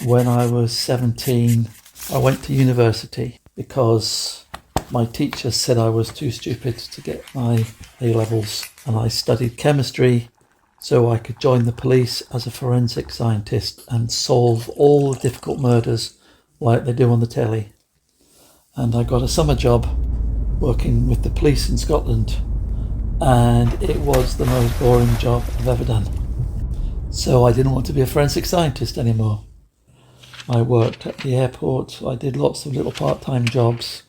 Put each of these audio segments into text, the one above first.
When I was 17, I went to university because my teacher said I was too stupid to get my A levels, and I studied chemistry so I could join the police as a forensic scientist and solve all the difficult murders like they do on the telly. And I got a summer job working with the police in Scotland, and it was the most boring job I've ever done. So I didn't want to be a forensic scientist anymore. I worked at the airport, I did lots of little part time jobs.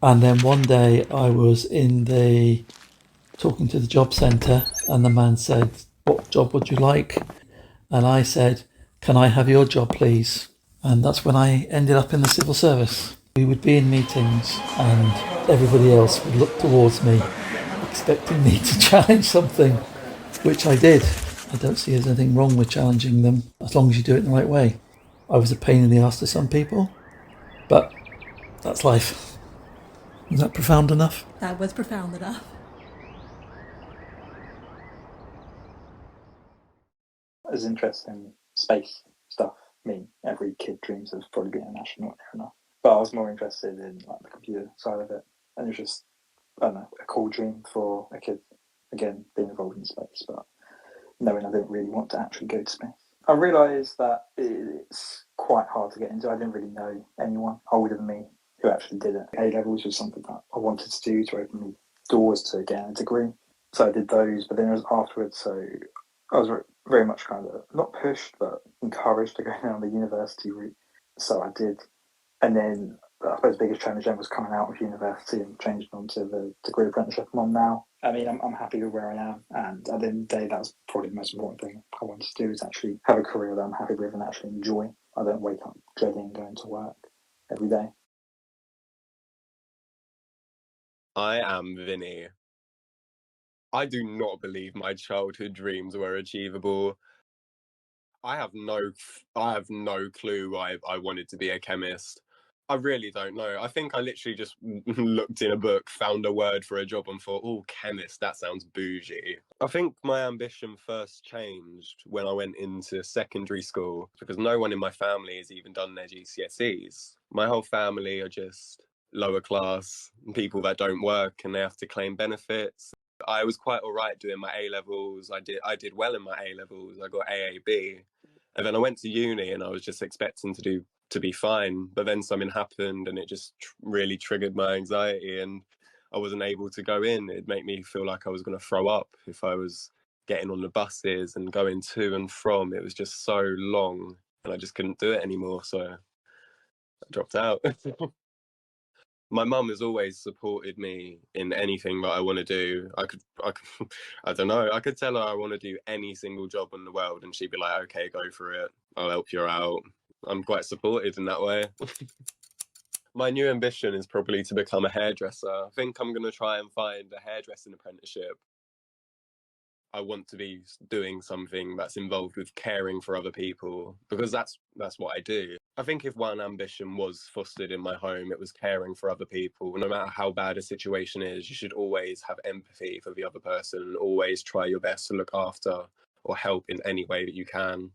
And then one day I was in the talking to the job centre, and the man said, "What job would you like?" And I said, "Can I have your job, please?" And that's when I ended up in the civil service. We would be in meetings, and everybody else would look towards me, expecting me to challenge something, which I did. I don't see there's anything wrong with challenging them, as long as you do it in the right way. I was a pain in the ass to some people, but that's life. Is that profound enough? That was profound enough. As interesting space stuff. I mean, every kid dreams of probably being an astronaut near enough. But I was more interested in like the computer side of it. And it was just, I don't know, a cool dream for a kid. Again, being involved in space, but knowing I didn't really want to actually go to space. I realised that it's quite hard to get into. I didn't really know anyone older than me who actually did it. A levels was something that I wanted to do to open me doors to get a degree. So I did those, but then it was afterwards. So I was very much kind of not pushed, but encouraged to go down the university route. So I did, and then I suppose the biggest challenge then was coming out of university and changing onto the degree apprenticeship I'm on now. I mean, I'm happy with where I am, and at the end of the day, that's probably the most important thing I want to do is actually have a career that I'm happy with and actually enjoy. I don't wake up dreading going to work every day. I am Vinny. I do not believe my childhood dreams were achievable. I have no clue why I wanted to be a chemist. I really don't know. I think I literally just looked in a book, found a word for a job, and thought, "Oh, chemist, that sounds bougie." I think my ambition first changed when I went into secondary school because no one in my family has even done their GCSEs. My whole family are just lower class people that don't work and they have to claim benefits. I was quite all right doing my A levels. I did well in my A levels. I got AAB, and then I went to uni and I was just expecting to be fine. But then something happened and it just really triggered my anxiety, and I wasn't able to go in. It made me feel like I was going to throw up if I was getting on the buses and going to and from. It was just so long, and I just couldn't do it anymore. So I dropped out. My mum has always supported me in anything that I want to do. I don't know. I could tell her I want to do any single job in the world, and she'd be like, "Okay, go for it. I'll help you out." I'm quite supported in that way. My new ambition is probably to become a hairdresser. I think I'm going to try and find a hairdressing apprenticeship. I want to be doing something that's involved with caring for other people because that's what I do. I think if one ambition was fostered in my home, it was caring for other people. No matter how bad a situation is, you should always have empathy for the other person and always try your best to look after or help in any way that you can.